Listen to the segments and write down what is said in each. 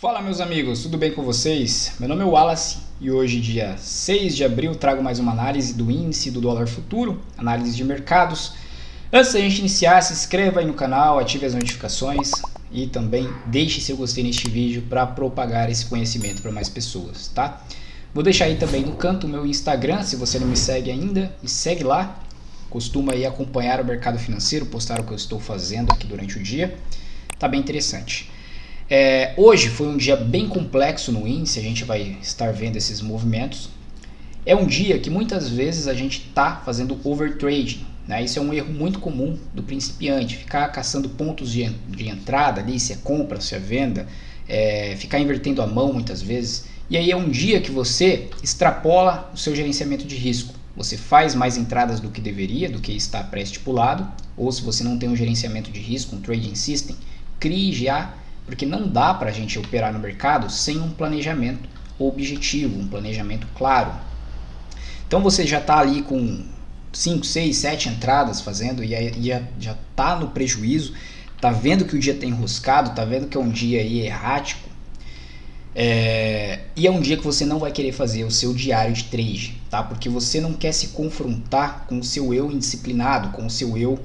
Fala meus amigos, tudo bem com vocês? Meu nome é Wallace e hoje, dia 6 de abril, trago mais uma análise do índice do dólar futuro, análise de mercados. Antes da gente iniciar, se inscreva aí no canal, ative as notificações e também deixe seu gostei neste vídeo para propagar esse conhecimento para mais pessoas, tá? Vou deixar aí também no canto o meu Instagram, se você não me segue ainda, me segue lá. Costumo aí acompanhar o mercado financeiro, postar o que eu estou fazendo aqui durante o dia, tá bem interessante. Hoje foi um dia bem complexo no índice, a gente vai estar vendo esses movimentos. É um dia que muitas vezes a gente está fazendo overtrading, né? Isso é um erro muito comum do principiante, ficar caçando pontos de entrada ali, se é compra, se é venda, ficar invertendo a mão muitas vezes. E aí é um dia que você extrapola o seu gerenciamento de risco. Você faz mais entradas do que deveria, do que está pré-estipulado, ou se você não tem um gerenciamento de risco, um trading system, crie já. Porque não dá para a gente operar no mercado sem um planejamento objetivo, um planejamento claro. Então você já está ali com 5, 6, 7 entradas fazendo e já está no prejuízo, está vendo que o dia está enroscado, está vendo que é um dia aí errático. E é um dia que você não vai querer fazer o seu diário de trade, tá? Porque você não quer se confrontar com o seu eu indisciplinado, com o seu eu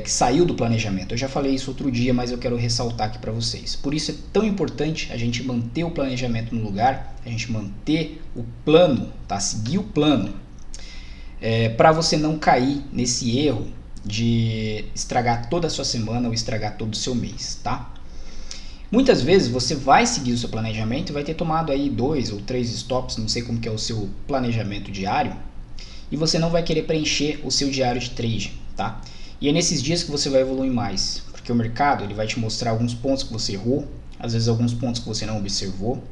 que saiu do planejamento. Eu já falei isso outro dia, mas eu quero ressaltar aqui para vocês. Por isso é tão importante a gente manter o planejamento no lugar, a gente manter o plano, tá? Seguir o plano, para você não cair nesse erro de estragar toda a sua semana ou estragar todo o seu mês, tá? Muitas vezes você vai seguir o seu planejamento e vai ter tomado aí 2 ou 3 stops, não sei como que é o seu planejamento diário, e você não vai querer preencher o seu diário de trade, tá? E é nesses dias que você vai evoluir mais, porque o mercado ele vai te mostrar alguns pontos que você errou, às vezes alguns pontos que você não observou,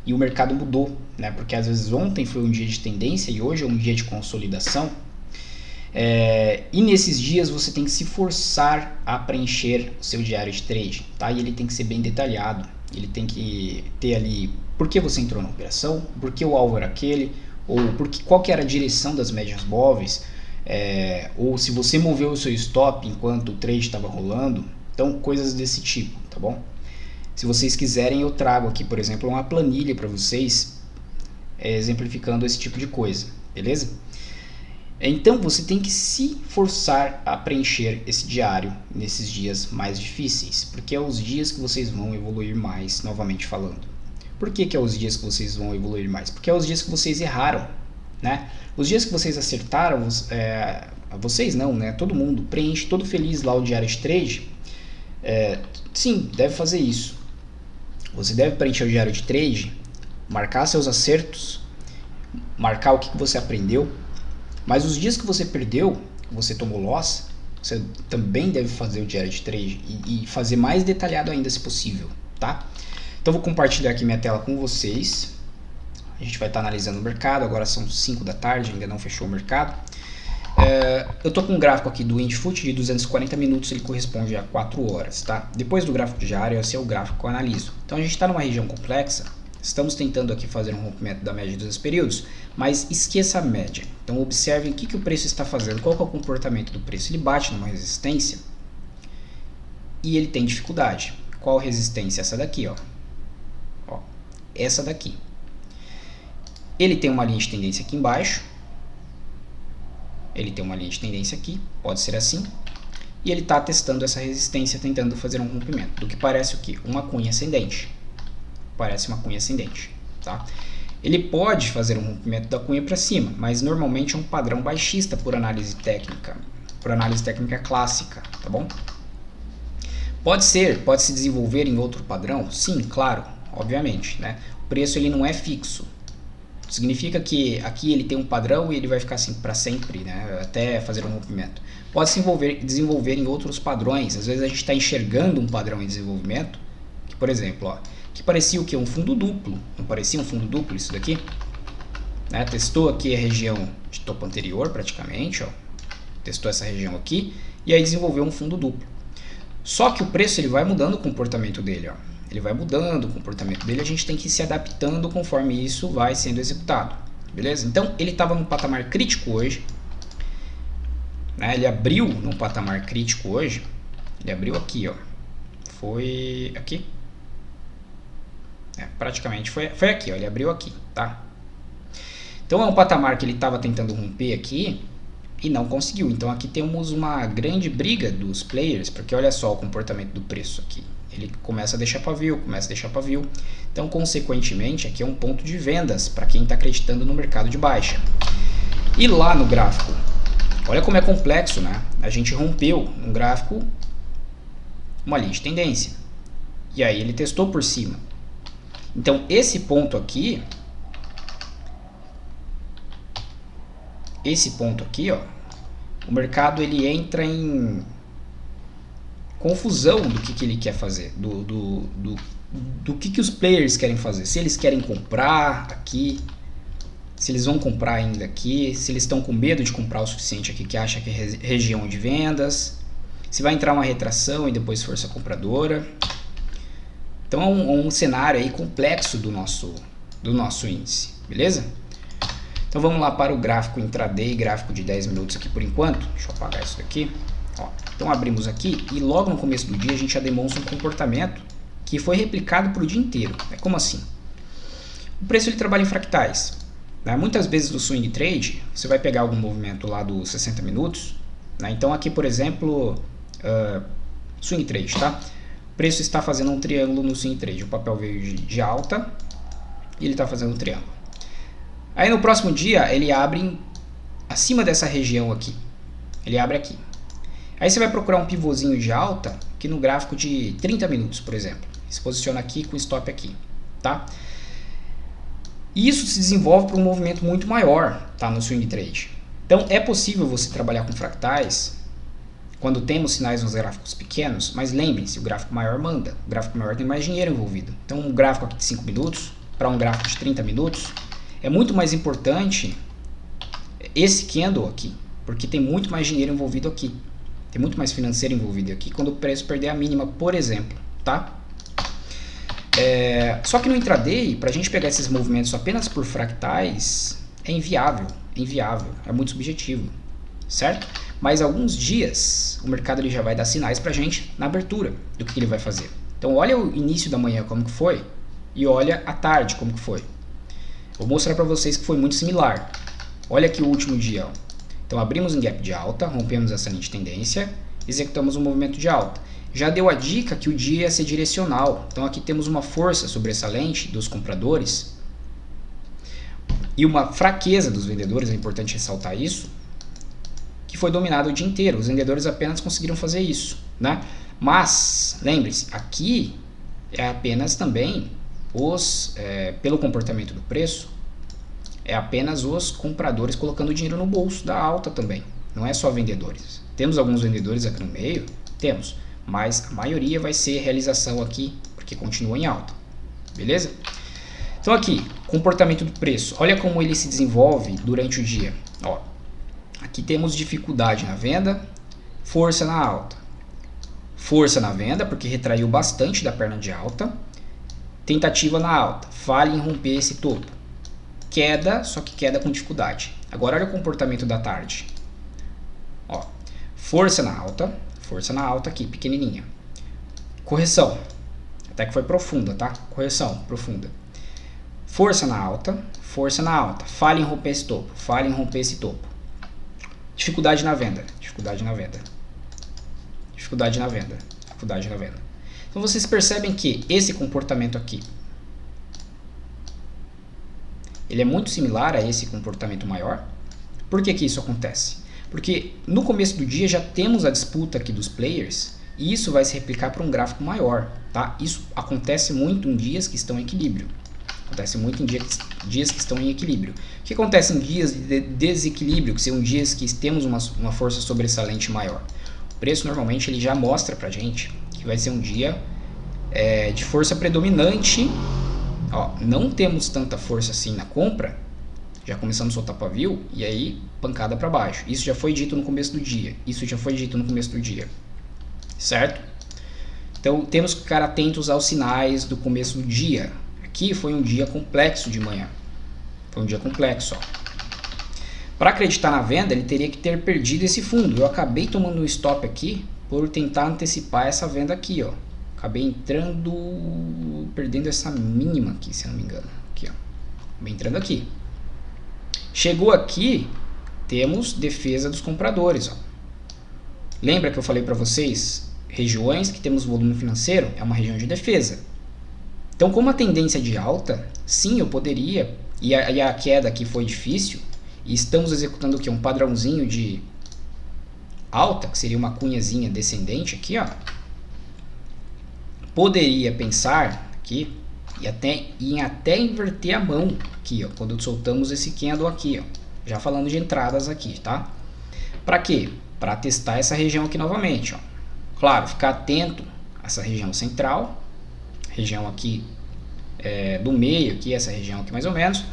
e o mercado mudou, né? Porque às vezes ontem foi um dia de tendência e hoje é um dia de consolidação, e nesses dias você tem que se forçar a preencher o seu diário de trade, tá? E ele tem que ser bem detalhado, ele tem que ter ali por que você entrou na operação, por que o alvo era aquele, ou qual que era a direção das médias móveis, ou se você moveu o seu stop enquanto o trade estava rolando. Então coisas desse tipo, tá bom? Se vocês quiserem eu trago aqui, por exemplo, uma planilha para vocês exemplificando esse tipo de coisa, beleza? Então você tem que se forçar a preencher esse diário nesses dias mais difíceis, porque é os dias que vocês vão evoluir mais, novamente falando. Por que é os dias que vocês vão evoluir mais? Porque é os dias que vocês erraram, né? Os dias que vocês acertaram, vocês não, né? Todo mundo preenche todo feliz lá o diário de trade. Sim, deve fazer isso. Você deve preencher o diário de trade, marcar seus acertos, marcar o que você aprendeu. Mas os dias que você perdeu, você tomou loss, você também deve fazer o diário de trade e fazer mais detalhado ainda se possível, tá? Então vou compartilhar aqui minha tela com vocês. A gente vai estar analisando o mercado, agora são 5 da tarde, ainda não fechou o mercado. Eu estou com um gráfico aqui do Indifut de 240 minutos, ele corresponde a 4 horas, tá? Depois do gráfico diário, esse é o gráfico que eu analiso. Então a gente está numa região complexa, estamos tentando aqui fazer um rompimento da média dos períodos, mas esqueça a média. Então observem o que o preço está fazendo, qual que é o comportamento do preço. Ele bate numa resistência e ele tem dificuldade. Qual resistência? Essa daqui, ó. Essa daqui. Ele tem uma linha de tendência aqui embaixo, ele tem uma linha de tendência aqui, pode ser assim, e ele está testando essa resistência, tentando fazer um rompimento, do que parece o quê? Uma cunha ascendente. Parece uma cunha ascendente, tá? Ele pode fazer um rompimento da cunha para cima, mas normalmente é um padrão baixista por análise técnica clássica, tá bom? Pode se desenvolver em outro padrão? Sim, claro, obviamente, né? O preço ele não é fixo. Significa que aqui ele tem um padrão e ele vai ficar assim para sempre, né? Até fazer um rompimento. Pode se desenvolver em outros padrões. Às vezes a gente está enxergando um padrão em desenvolvimento, que, por exemplo, ó, que parecia o que? Um fundo duplo. Não parecia um fundo duplo isso daqui? Né? Testou aqui a região de topo anterior praticamente, ó. Testou essa região aqui e aí desenvolveu um fundo duplo. Só que o preço ele vai mudando o comportamento dele, ó. Ele vai mudando o comportamento dele, a gente tem que ir se adaptando conforme isso vai sendo executado, beleza? Então ele estava num patamar crítico hoje, né? Ele abriu num patamar crítico hoje, ele abriu aqui, ó, foi aqui, praticamente foi aqui, ó, ele abriu aqui, tá? Então é um patamar que ele estava tentando romper aqui e não conseguiu. Então aqui temos uma grande briga dos players, porque olha só o comportamento do preço aqui. Ele começa a deixar pavio, Então, consequentemente, aqui é um ponto de vendas para quem está acreditando no mercado de baixa. E lá no gráfico, olha como é complexo, né? A gente rompeu no gráfico uma linha de tendência. E aí ele testou por cima. Então, esse ponto aqui, ó, o mercado ele entra em confusão do que ele quer fazer, do que os players querem fazer. Se eles querem comprar aqui, se eles vão comprar ainda aqui, se eles estão com medo de comprar o suficiente aqui, que acha que é região de vendas, se vai entrar uma retração e depois força compradora. Então é um cenário aí complexo do nosso índice, beleza? Então vamos lá para o gráfico intraday, gráfico de 10 minutos aqui por enquanto. Deixa eu apagar isso daqui. Ó, então abrimos aqui e logo no começo do dia a gente já demonstra um comportamento que foi replicado para o dia inteiro. Como assim? O preço ele trabalha em fractais. Né? Muitas vezes no swing trade você vai pegar algum movimento lá dos 60 minutos. Né? Então aqui, por exemplo, swing trade, tá? O preço está fazendo um triângulo no swing trade. O papel veio de alta e ele está fazendo um triângulo. Aí no próximo dia ele abre acima dessa região aqui. Ele abre aqui. Aí você vai procurar um pivôzinho de alta aqui no gráfico de 30 minutos, por exemplo. Se posiciona aqui com stop aqui, tá? E isso se desenvolve para um movimento muito maior, tá, no swing trade. Então é possível você trabalhar com fractais quando temos sinais nos gráficos pequenos, mas lembrem-se, o gráfico maior manda. O gráfico maior tem mais dinheiro envolvido. Então um gráfico aqui de 5 minutos para um gráfico de 30 minutos é muito mais importante esse candle aqui, porque tem muito mais dinheiro envolvido aqui. Tem muito mais financeiro envolvido aqui quando o preço perder a mínima, por exemplo, tá? Só que no intraday, para a gente pegar esses movimentos apenas por fractais, é inviável, é muito subjetivo, certo? Mas alguns dias o mercado ele já vai dar sinais para a gente na abertura do que ele vai fazer. Então olha o início da manhã como que foi e olha a tarde como que foi. Vou mostrar para vocês que foi muito similar. Olha aqui o último dia, ó. Então abrimos em gap de alta, rompemos essa linha de tendência, executamos um movimento de alta. Já deu a dica que o dia ia ser direcional. Então aqui temos uma força sobressalente dos compradores e uma fraqueza dos vendedores, é importante ressaltar isso, que foi dominado o dia inteiro. Os vendedores apenas conseguiram fazer isso, né? Mas, lembre-se, aqui é apenas também pelo comportamento do preço, é apenas os compradores colocando dinheiro no bolso da alta também. Não é só vendedores. Temos alguns vendedores aqui no meio? Temos. Mas a maioria vai ser realização aqui, porque continua em alta. Beleza? Então aqui, comportamento do preço. Olha como ele se desenvolve durante o dia. Ó, aqui temos dificuldade na venda, força na alta. Força na venda, porque retraiu bastante da perna de alta. Tentativa na alta. Falha em romper esse topo. Queda, só que queda com dificuldade. Agora olha o comportamento da tarde. Ó, força na alta aqui, pequenininha. Correção, até que foi profunda, tá? Correção, profunda. Força na alta, falha em romper esse topo. Dificuldade na venda. Então vocês percebem que esse comportamento aqui, ele é muito similar a esse comportamento maior. Por que isso acontece? Porque no começo do dia já temos a disputa aqui dos players e isso vai se replicar para um gráfico maior, tá? Isso acontece muito em dias que estão em equilíbrio. O que acontece em dias de desequilíbrio, que são dias que temos uma força sobressalente maior? O preço normalmente ele já mostra pra gente que vai ser um dia de força predominante. Ó, não temos tanta força assim na compra, já começamos a soltar pavio e aí pancada para baixo. Isso já foi dito no começo do dia, certo? Então temos que ficar atentos aos sinais do começo do dia. Aqui foi um dia complexo de manhã, Para acreditar na venda ele teria que ter perdido esse fundo. Eu acabei tomando um stop aqui por tentar antecipar essa venda aqui, ó. acabei entrando, perdendo essa mínima aqui, se eu não me engano. Aqui, ó. Acabei entrando aqui. Chegou aqui, temos defesa dos compradores, ó. Lembra que eu falei para vocês, regiões que temos volume financeiro é uma região de defesa. Então, como a tendência é de alta, sim, eu poderia, e a queda aqui foi difícil, e estamos executando o que? Um padrãozinho de alta, que seria uma cunhazinha descendente aqui, ó. Poderia pensar aqui em até inverter a mão aqui, ó, quando soltamos esse candle aqui, ó. Já falando de entradas aqui, tá? Para quê? Para testar essa região aqui novamente, ó. Claro, ficar atento a essa região central, região aqui do meio, aqui, essa região aqui mais ou menos.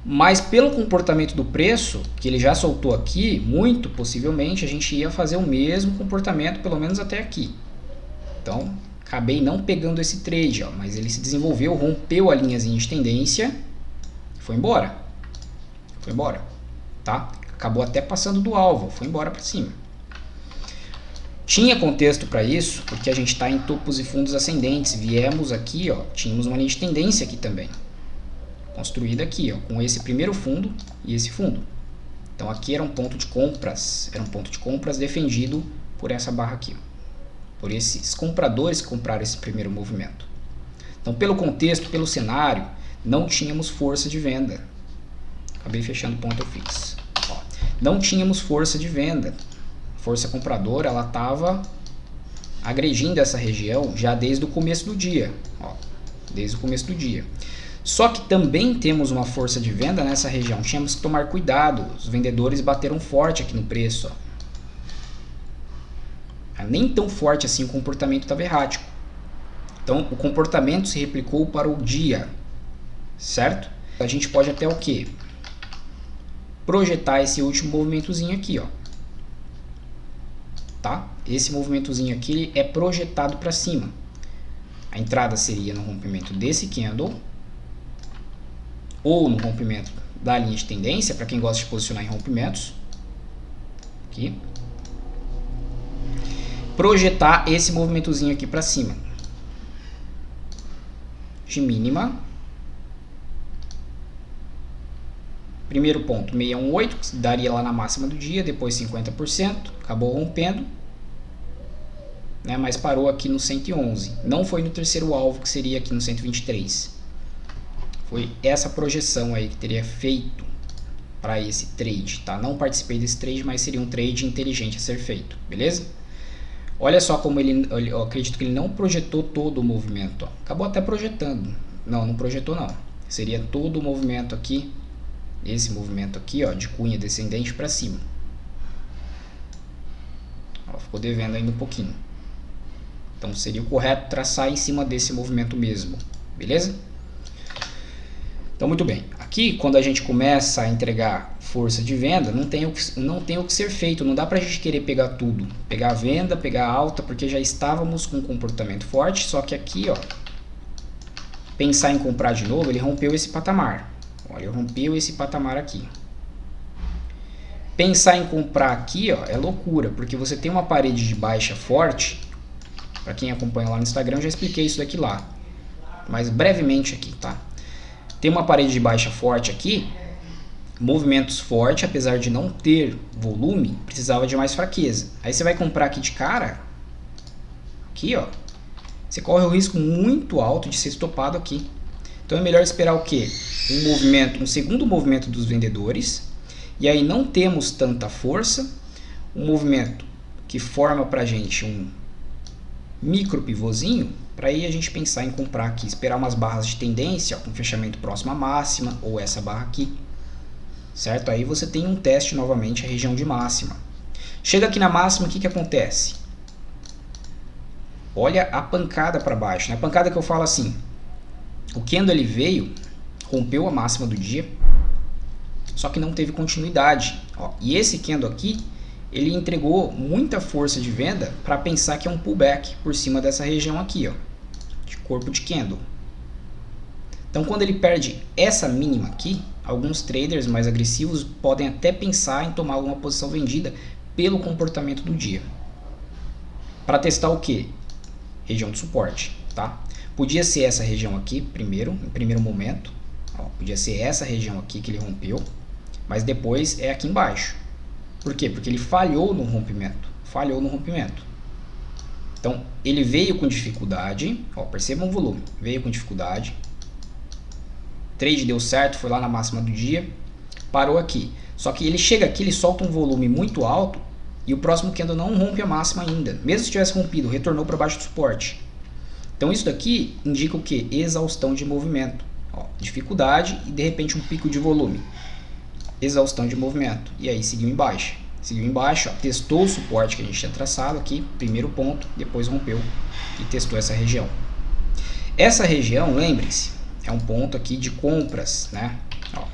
Mas pelo comportamento do preço, que ele já soltou aqui, muito possivelmente a gente ia fazer o mesmo comportamento, pelo menos até aqui. Então, acabei não pegando esse trade, ó, mas ele se desenvolveu, rompeu a linhazinha de tendência, foi embora. Foi embora, tá? Acabou até passando do alvo, foi embora para cima. Tinha contexto para isso, porque a gente está em topos e fundos ascendentes. Viemos aqui, ó, tínhamos uma linha de tendência aqui também, construída aqui, ó, com esse primeiro fundo e esse fundo. Então aqui era um ponto de compras, defendido por essa barra aqui, ó, por esses compradores que compraram esse primeiro movimento. Então, pelo contexto, pelo cenário, não tínhamos força de venda. Acabei fechando o ponto eu fiz. Ó, não tínhamos força de venda. Força compradora, ela estava agredindo essa região já desde o começo do dia. Ó, desde o começo do dia. Só que também temos uma força de venda nessa região. Tínhamos que tomar cuidado. Os vendedores bateram forte aqui no preço. Ó. Nem tão forte assim, o comportamento estava errático. Então, o comportamento se replicou para o dia. Certo? A gente pode até o quê? Projetar esse último movimentozinho aqui, ó. Tá? Esse movimentozinho aqui é projetado para cima. A entrada seria no rompimento desse candle ou no rompimento da linha de tendência, para quem gosta de posicionar em rompimentos. Aqui. Projetar esse movimentozinho aqui para cima. De mínima. Primeiro ponto, 618, que daria lá na máxima do dia, depois 50%, acabou rompendo, né, mas parou aqui no 111. Não foi no terceiro alvo, que seria aqui no 123. Foi essa projeção aí que teria feito para esse trade, tá? Não participei desse trade, mas seria um trade inteligente a ser feito, beleza? Olha só como eu acredito que ele não projetou todo o movimento, ó. Acabou até projetando. Não projetou não. Seria todo o movimento aqui. Esse movimento aqui, ó, de cunha descendente para cima. Ó, ficou devendo ainda um pouquinho. Então seria o correto traçar em cima desse movimento mesmo, beleza? Então muito bem. Aqui quando a gente começa a entregar força de venda, não tem o que ser feito. Não dá pra gente querer pegar tudo, pegar a venda, pegar a alta, porque já estávamos com um comportamento forte. Só que aqui, ó, pensar em comprar de novo, ele rompeu esse patamar. Olha, rompeu esse patamar aqui. Pensar em comprar aqui, ó, é loucura, porque você tem uma parede de baixa forte. Para quem acompanha lá no Instagram, eu já expliquei isso daqui lá, mas brevemente aqui, tá? Tem uma parede de baixa forte aqui, movimentos fortes, apesar de não ter volume, precisava de mais fraqueza. Aí você vai comprar aqui de cara, aqui, ó, você corre o risco muito alto de ser estopado aqui. Então é melhor esperar o quê? Um segundo movimento dos vendedores, e aí não temos tanta força, um movimento que forma pra gente um micro pivôzinho, para aí a gente pensar em comprar aqui, esperar umas barras de tendência, ó, com fechamento próximo à máxima, ou essa barra aqui, certo? Aí você tem um teste novamente, a região de máxima. Chega aqui na máxima, o que acontece? Olha a pancada para baixo, né? A pancada que eu falo assim, o candle ele veio, rompeu a máxima do dia, só que não teve continuidade. Ó, e esse candle aqui, ele entregou muita força de venda para pensar que é um pullback por cima dessa região aqui, ó, de corpo de candle. Então, quando ele perde essa mínima aqui, alguns traders mais agressivos podem até pensar em tomar alguma posição vendida pelo comportamento do dia. Para testar o quê? região de suporte, tá? Podia ser essa região aqui em primeiro momento, ó, podia ser essa região aqui que ele rompeu, mas depois é aqui embaixo. Por quê? Porque ele falhou no rompimento, Então, ele veio com dificuldade, ó, percebam o volume, veio com dificuldade, trade deu certo, foi lá na máxima do dia, parou aqui. Só que ele chega aqui, ele solta um volume muito alto e o próximo candle não rompe a máxima ainda. Mesmo se tivesse rompido, retornou para baixo do suporte. Então isso daqui indica o que? Exaustão de movimento. Ó, dificuldade e de repente um pico de volume. Exaustão de movimento. E aí seguiu em baixa. Seguiu em baixa, ó, testou o suporte que a gente tinha traçado aqui, primeiro ponto, depois rompeu e testou essa região. Essa região, lembrem-se, é um ponto aqui de compras, né? Ó.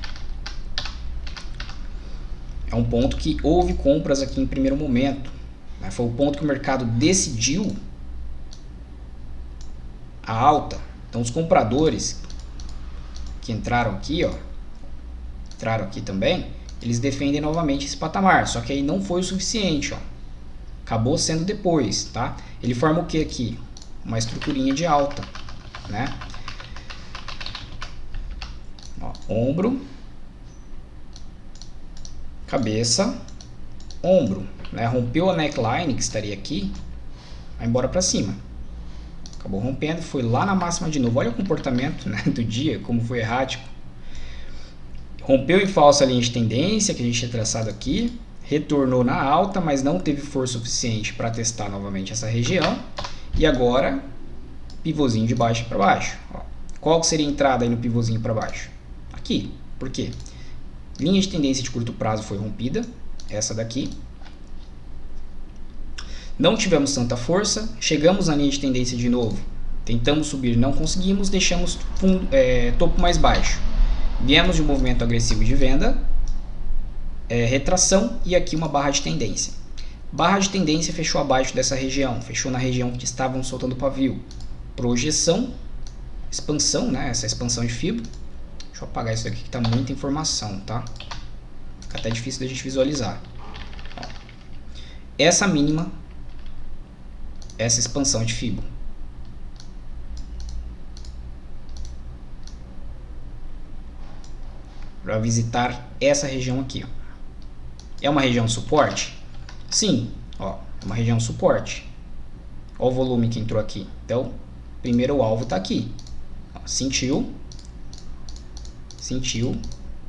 É um ponto que houve compras aqui em primeiro momento, né? Foi o ponto que o mercado decidiu a alta. Então os compradores que entraram aqui, ó, entraram aqui também, eles defendem novamente esse patamar, só que aí não foi o suficiente, ó. Acabou sendo depois, tá? Ele forma o que aqui? Uma estruturinha de alta, né? Ó, ombro, cabeça, ombro, né? Rompeu a neckline que estaria aqui, vai embora para cima. Acabou rompendo, foi lá na máxima de novo. Olha o comportamento, né, do dia, como foi errático. Rompeu em falsa linha de tendência que a gente tinha traçado aqui, retornou na alta, mas não teve força suficiente para testar novamente essa região. E agora, pivôzinho de baixo para baixo. Ó. Qual que seria a entrada aí no pivôzinho para baixo? Aqui. Por quê? Linha de tendência de curto prazo foi rompida, essa daqui. Não tivemos tanta força, chegamos na linha de tendência de novo. Tentamos subir, não conseguimos, deixamos topo mais baixo. Viemos de um movimento agressivo de venda, retração e aqui uma barra de tendência. Barra de tendência fechou abaixo dessa região, fechou na região que estavam soltando pavio. Projeção, expansão, né? Essa expansão de fibra. Deixa eu apagar isso aqui que está muita informação, tá? Fica até difícil da gente visualizar. Ó. Essa mínima, essa expansão de fibra. Para visitar essa região aqui. Ó. É uma região de suporte? Sim, ó, é uma região de suporte. Olha o volume que entrou aqui. Então, primeiro o alvo está aqui. Ó, sentiu,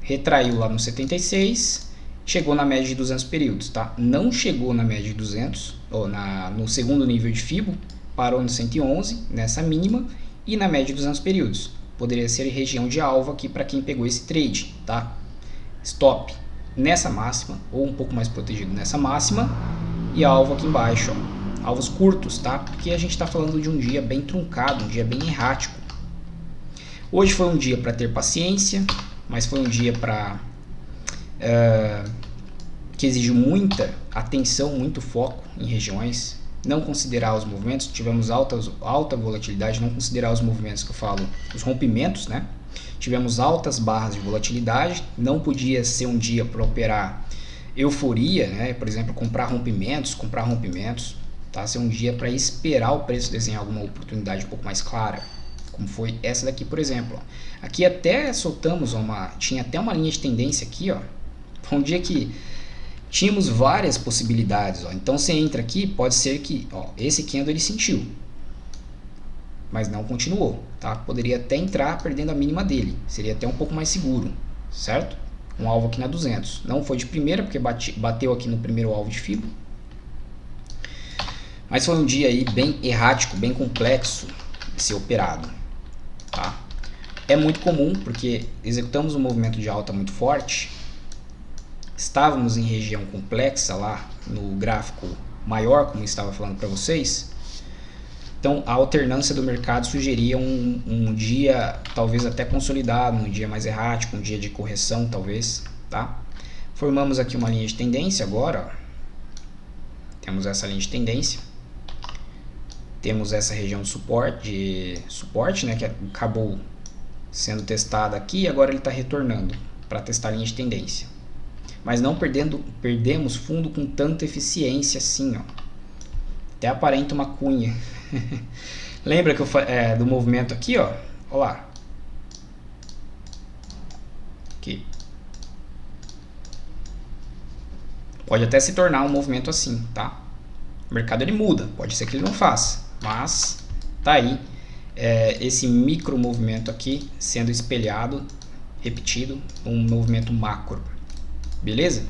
retraiu lá no 76, chegou na média de 200 períodos, tá? Não chegou na média de 200, ou no segundo nível de FIBO, parou no 111, nessa mínima, e na média de 200 períodos. Poderia ser região de alvo aqui para quem pegou esse trade, tá? Stop nessa máxima, ou um pouco mais protegido nessa máxima, e alvo aqui embaixo, ó. Alvos curtos, tá? Porque a gente está falando de um dia bem truncado, um dia bem errático. Hoje foi um dia para ter paciência, mas foi um dia que exigiu muita atenção, muito foco em regiões, não considerar os movimentos, tivemos alta volatilidade, não considerar os movimentos que eu falo, os rompimentos, né? Tivemos altas barras de volatilidade, não podia ser um dia para operar euforia, né? Por exemplo, comprar rompimentos, tá? Ser um dia para esperar o preço desenhar alguma oportunidade um pouco mais clara. Como foi essa daqui, por exemplo. Ó. Aqui até soltamos tinha até uma linha de tendência aqui, ó. Foi um dia que tínhamos várias possibilidades, ó. Então você entra aqui, pode ser que, ó, esse candle ele sentiu, mas não continuou, tá? Poderia até entrar perdendo a mínima dele, seria até um pouco mais seguro, certo? Um alvo aqui na 200. Não foi de primeira porque bateu aqui no primeiro alvo de FIBO. Mas foi um dia aí bem errático, bem complexo de ser operado. Tá? É muito comum porque executamos um movimento de alta muito forte, estávamos em região complexa lá no gráfico maior, como eu estava falando para vocês, então a alternância do mercado sugeria um dia talvez até consolidado, um dia mais errático, um dia de correção talvez, tá? Formamos aqui uma linha de tendência agora, ó. Temos essa linha de tendência. Temos essa região de suporte, né, que acabou sendo testada aqui e agora ele está retornando para testar a linha de tendência. Mas não perdemos fundo com tanta eficiência assim, ó. Até aparenta uma cunha Lembra que do movimento aqui, ó? Olha lá. Aqui. Pode até se tornar um movimento assim, tá? O mercado ele muda, pode ser que ele não faça, mas tá aí esse micro movimento aqui sendo espelhado, repetido, um movimento macro, beleza?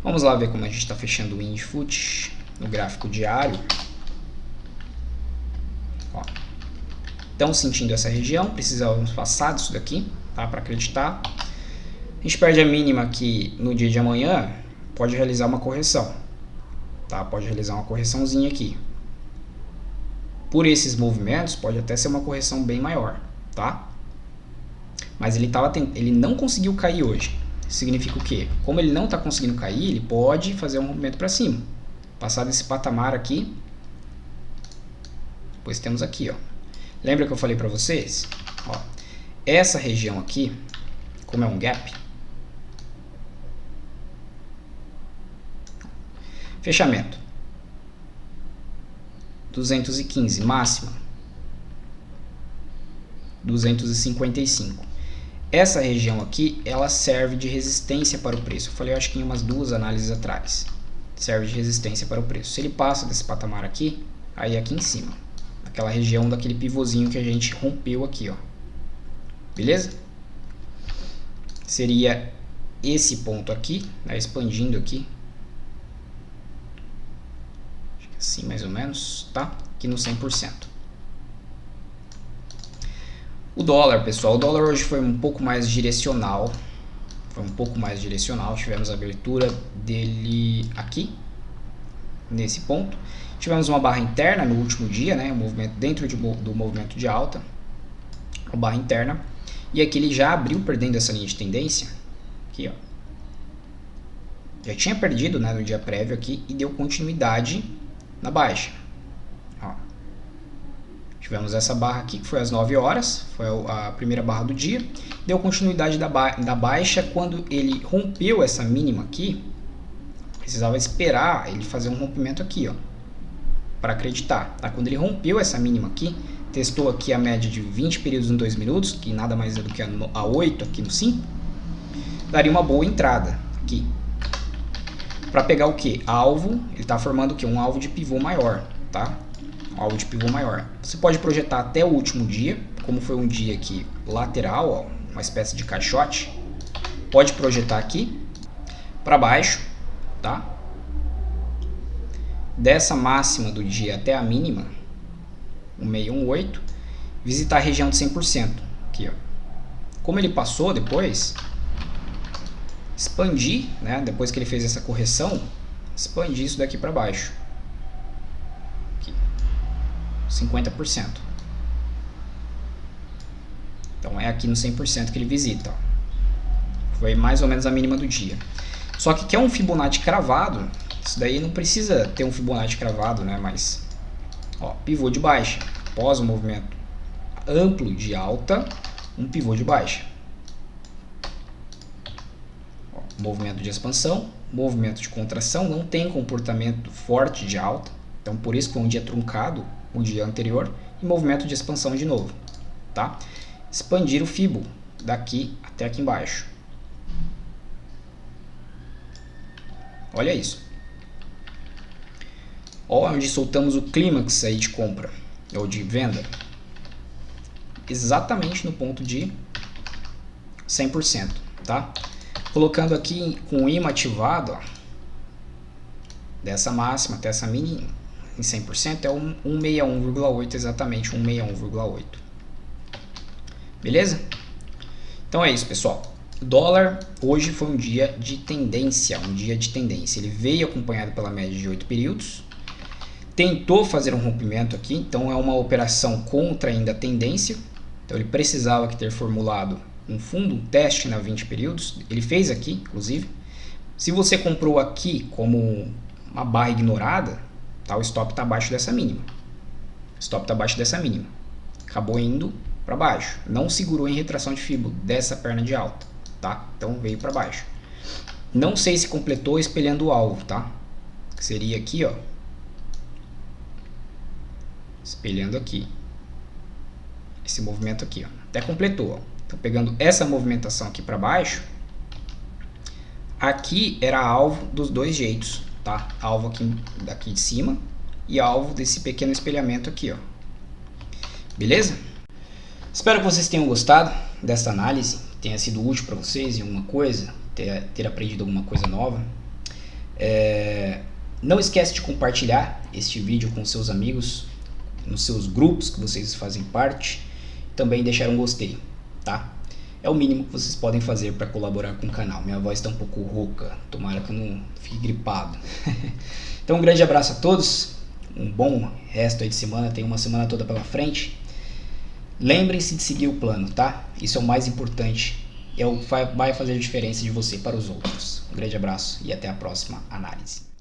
Vamos lá ver como a gente está fechando o INFUT no gráfico diário. Estão sentindo essa região, precisamos passar disso daqui, tá? Para acreditar. A gente perde a mínima aqui no dia de amanhã, pode realizar uma correção. Tá? Pode realizar uma correçãozinha aqui. Por esses movimentos, pode até ser uma correção bem maior, tá? Mas ele não conseguiu cair hoje. Significa o quê? Como ele não está conseguindo cair, ele pode fazer um movimento para cima. Passar desse patamar aqui. Pois temos aqui, ó. Lembra que eu falei para vocês? Ó, essa região aqui, como é um gap, fechamento 215, máxima 255. Essa região aqui, ela serve de resistência para o preço. Eu falei, eu acho que em umas 2 análises atrás. Serve de resistência para o preço. Se ele passa desse patamar aqui, aí aqui em cima. Aquela região daquele pivôzinho que a gente rompeu aqui, ó. Beleza? Seria esse ponto aqui, né, expandindo aqui. Assim mais ou menos, tá? Aqui no 100%. O dólar, pessoal, o dólar hoje foi um pouco mais direcional. Tivemos a abertura dele aqui, nesse ponto. Tivemos uma barra interna no último dia, né? Um movimento dentro do movimento de alta. Uma barra interna. E aqui ele já abriu perdendo essa linha de tendência. Aqui, ó. Já tinha perdido, né, no dia prévio aqui e deu continuidade na baixa. Ó. Tivemos essa barra aqui que foi às 9 horas, foi a primeira barra do dia. Deu continuidade da baixa. Quando ele rompeu essa mínima aqui, precisava esperar ele fazer um rompimento aqui, ó, para acreditar. Tá? Quando ele rompeu essa mínima aqui, testou aqui a média de 20 períodos em 2 minutos, que nada mais é do que a 8 aqui no 5, daria uma boa entrada aqui. Para pegar o que? Alvo, ele está formando o que? Um alvo de pivô maior, tá? Um alvo de pivô maior. Você pode projetar até o último dia, como foi um dia aqui lateral, ó, uma espécie de caixote. Pode projetar aqui para baixo, tá? Dessa máxima do dia até a mínima, 1618, visitar a região de 100%. Aqui, ó. Como ele passou depois, expandir, né? Depois que ele fez essa correção, expandir isso daqui para baixo. Aqui, 50%. Então é aqui no 100% que ele visita. Ó. Foi mais ou menos a mínima do dia. Só que quer um Fibonacci cravado, isso daí não precisa ter um Fibonacci cravado, né? Mas, ó, pivô de baixa, após o movimento amplo de alta, um pivô de baixa. Ó, movimento de expansão, movimento de contração, não tem comportamento forte de alta, então por isso que foi um dia truncado, o dia anterior, e movimento de expansão de novo, tá? Expandir o Fibo daqui até aqui embaixo. Olha isso. Olha onde soltamos o clímax aí de compra, ou de venda. Exatamente no ponto de 100%, tá? Colocando aqui com o imã ativado, ó, dessa máxima até essa mínima, em 100%, é 161,8, exatamente 161,8. Beleza? Então é isso, pessoal. O dólar hoje foi um dia de tendência, Ele veio acompanhado pela média de 8 períodos, tentou fazer um rompimento aqui, então é uma operação contra ainda a tendência, então ele precisava ter formulado um fundo, um teste na 20 períodos, ele fez aqui, inclusive. Se você comprou aqui como uma barra ignorada, tá, o stop está abaixo dessa mínima. Acabou indo para baixo, não segurou em retração de Fibo dessa perna de alta, tá? Então veio para baixo. Não sei se completou espelhando o alvo, tá? Que seria aqui, ó. espelhando aqui. Esse movimento aqui, ó. Até completou, ó. Então, pegando essa movimentação aqui para baixo, aqui era alvo dos dois jeitos, tá? Alvo aqui daqui de cima e alvo desse pequeno espelhamento aqui, ó. Beleza? Espero que vocês tenham gostado dessa análise, tenha sido útil para vocês em alguma coisa, ter aprendido alguma coisa nova. Não esquece de compartilhar este vídeo com seus amigos, nos seus grupos que vocês fazem parte. Também deixar um gostei, tá? É o mínimo que vocês podem fazer para colaborar com o canal. Minha voz está um pouco rouca, tomara que eu não fique gripado. Então um grande abraço a todos, um bom resto aí de semana, tem uma semana toda pela frente. Lembrem-se de seguir o plano, tá? Isso é o mais importante, vai fazer a diferença de você para os outros. Um grande abraço e até a próxima análise.